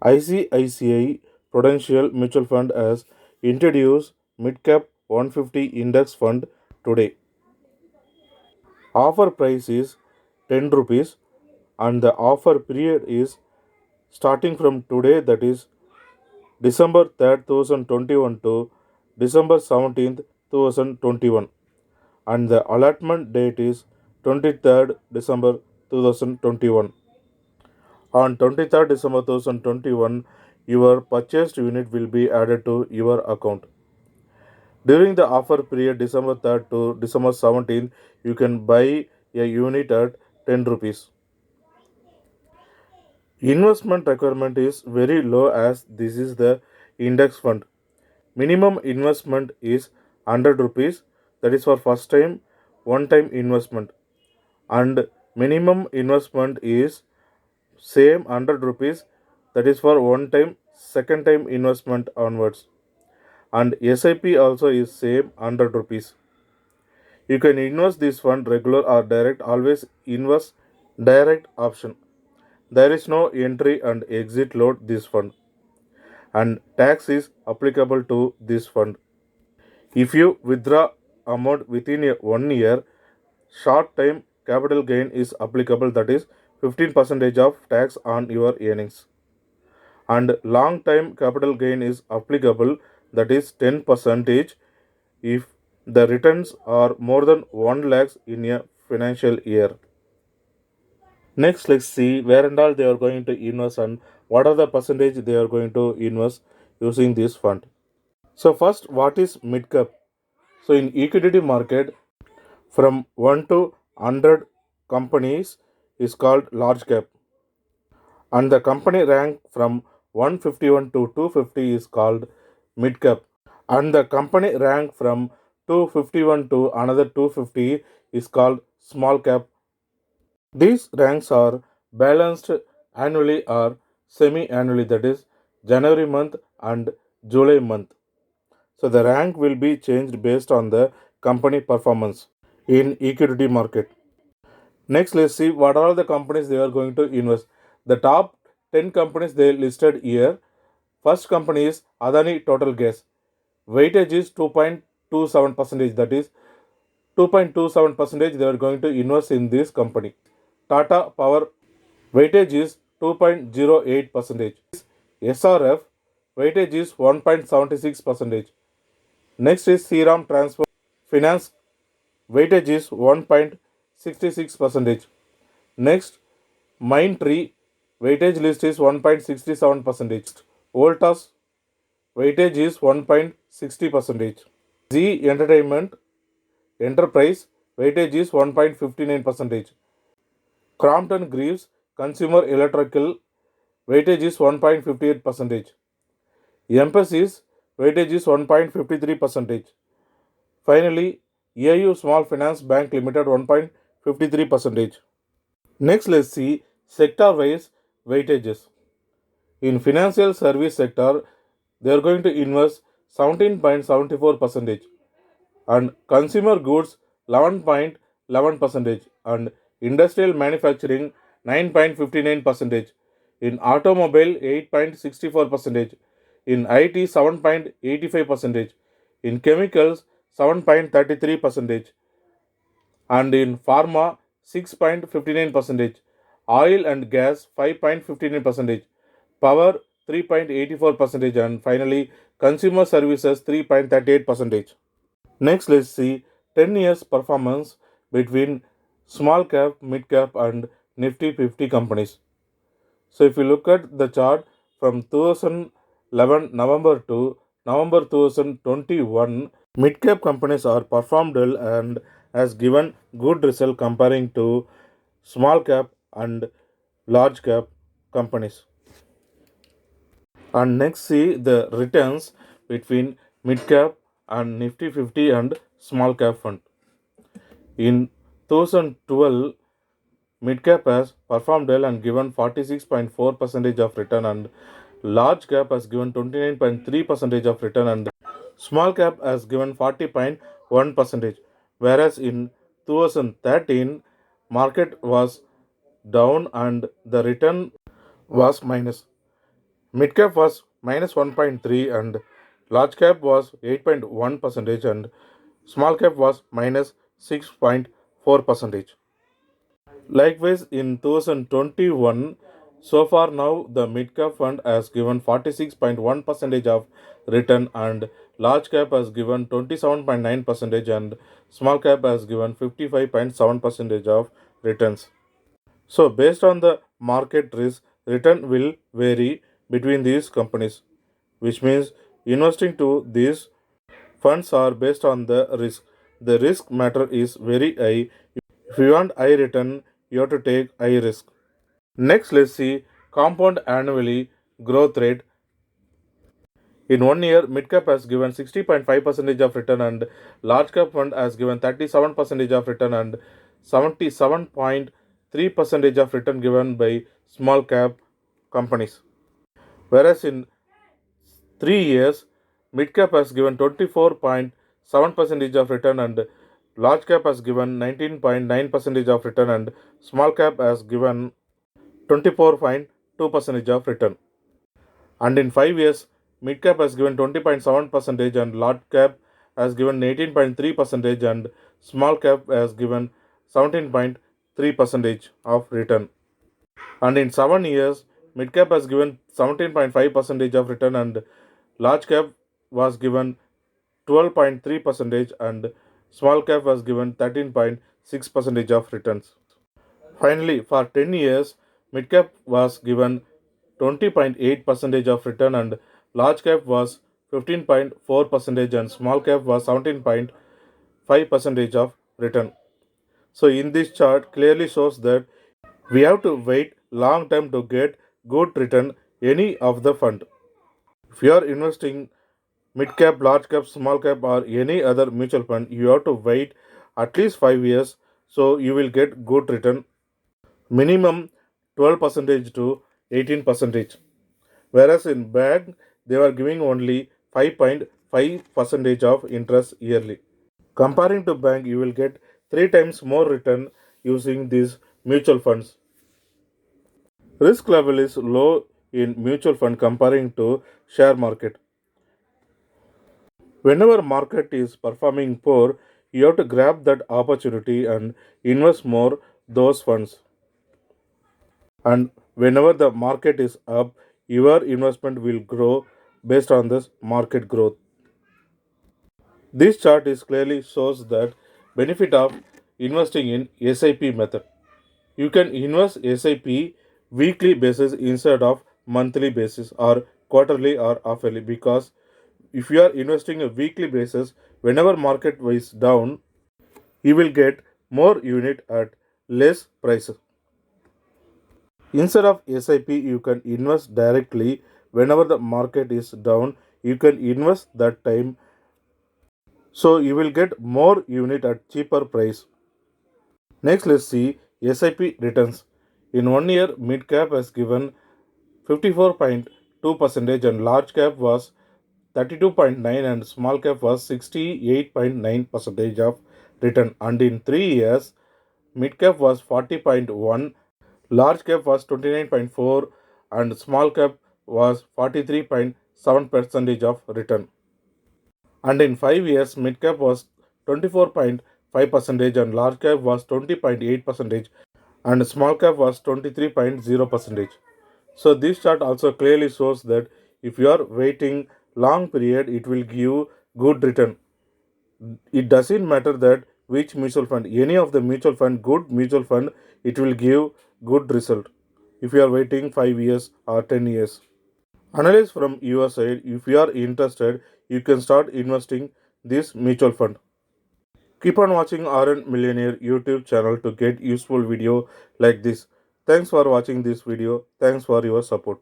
ICICI Prudential Mutual Fund has introduced Midcap 150 Index Fund today. Offer price is 10 rupees and the offer period is starting from today, that is December 3rd, 2021 to December 17th, 2021, and the allotment date is 23rd December 2021. On 23rd December 2021, your purchased unit will be added to your account. During the offer period December 3rd to December 17th, you can buy a unit at 10 rupees. Investment requirement is very low as this is the index fund. Minimum investment is 100 rupees, that is for first time, one time investment, and minimum investment is same 100 rupees, that is for one time, second time investment onwards, and SIP also is same 100 rupees. You can invest this fund regular or direct, always invest direct option. There is no entry and exit load this fund, and tax is applicable to this fund. If you withdraw amount within 1 year, short time capital gain is applicable, that is 15% of tax on your earnings, and long time capital gain is applicable, that is 10% if the returns are more than 1 lakhs in a financial year. Next, let's see where and all they are going to invest and what are the percentage they are going to invest using this fund. So first, what is mid cap? So in equity market, from 1 to 100 companies is called large cap, and the company rank from 151 to 250 is called mid cap, and the company rank from 251 to another 250 is called small cap. These ranks are balanced annually or semi annually, that is January month and July month. So the rank will be changed based on the company performance in equity market. Next, let's see what are the companies they are going to invest. The top 10 companies they listed here. First company is Adani Total Gas. Weightage is 2.27 percentage. That is 2.27 percentage they are going to invest in this company. Tata Power weightage is 2.08 percentage. SRF weightage is 1.76 percentage. Next is Seram Transport Finance weightage is 1.66 percentage. Next, Mindtree weightage list is 1.67 percentage. Voltas weightage is 1.60 percentage. Z Entertainment Enterprise weightage is 1.59 percentage. Crompton Greaves Consumer Electrical weightage is 1.58 percentage. Emphasis weightage is 1.53 percentage. Finally, AU Small Finance Bank Limited 1.53 percentage. Next, let's see sector-wise weightages. In financial service sector, they are going to invest 17.74 percentage, and consumer goods 11.11 percentage, and industrial manufacturing 9.59 percentage, in automobile 8.64 percentage, in IT 7.85 percentage, in chemicals 7.33 percentage, and in pharma 6.59 percentage, oil and gas 5.59 percentage, power 3.84 percentage, and finally consumer services 3.38 percentage. Next, let's see 10 years performance between small cap, mid cap, and Nifty 50 companies. So, if you look at the chart from 2011 November to November 2021, mid cap companies are performed well and has given good result comparing to small cap and large cap companies. And next, see the returns between mid cap and Nifty 50 and small cap fund. In 2012, mid cap has performed well and given 46.4 percentage of return, and large cap has given 29.3 percentage of return, and small cap has given 40.1 percentage. Whereas in 2013, market was down and the return was minus. Mid cap was minus 1.3 and large cap was 8.1 percentage and small cap was minus 6.4 percentage. Likewise, in 2021, so far now the mid cap fund has given 46.1 percentage of return and large cap has given 27.9 percentage and small cap has given 55.7 percentage of returns. So based on the market risk, return will vary between these companies, which means investing to these funds are based on the risk. The risk matter is very high. If you want high return, you have to take high risk. Next, let's see compound annually growth rate. In 1 year, mid cap has given 60.5% of return and large cap fund has given 37% of return and 77.3% of return given by small cap companies. Whereas in 3 years, mid cap has given 24.7% of return and large cap has given 19.9% of return and small cap has given 24.2% of return. And in 5 years, mid cap has given 20.7% and large cap has given 18.3% and small cap has given 17.3% of return. And in 7 years, mid cap has given 17.5% of return and large cap was given 12.3% and small cap was given 13.6% of returns. Finally, for 10 years, mid cap was given 20.8% of return and large cap was 15.4% and small cap was 17.5% of return. So in this chart clearly shows that we have to wait long time to get good return any of the fund. If you are investing mid cap, large cap, small cap or any other mutual fund, you have to wait at least 5 years so you will get good return, minimum 12% to 18%. Whereas in bank they were giving only 5.5% of interest yearly. Comparing to bank, you will get 3 times more return using these mutual funds. Risk level is low in mutual fund comparing to share market. Whenever market is performing poor, you have to grab that opportunity and invest more those funds. And whenever the market is up, your investment will grow based on this market growth. This chart is clearly shows that benefit of investing in SIP method. You can invest SIP weekly basis instead of monthly basis or quarterly or half-yearly, because if you are investing a weekly basis, whenever market is down, you will get more unit at less prices. Instead of SIP, you can invest directly whenever the market is down. You can invest that time, so you will get more unit at cheaper price. Next, let's see SIP returns. In 1 year, mid cap has given 54.2% and large cap was 32.9 and small cap was 68.9% of return. And in 3 years, mid cap was 40.1, large cap was 29.4 and small cap was 43.7% of return. And in 5 years, mid cap was 24.5% and large cap was 20.8% and small cap was 23.0%. So this chart also clearly shows that if you are waiting long period, it will give good return. It doesn't matter that which mutual fund, any of the mutual fund, good mutual fund, it will give good result if you are waiting 5 years or 10 years. Analyze from your side. If you are interested, you can start investing this mutual fund. Keep on watching RN Millionaire YouTube channel to get useful video like this. Thanks for watching this video. Thanks for your support.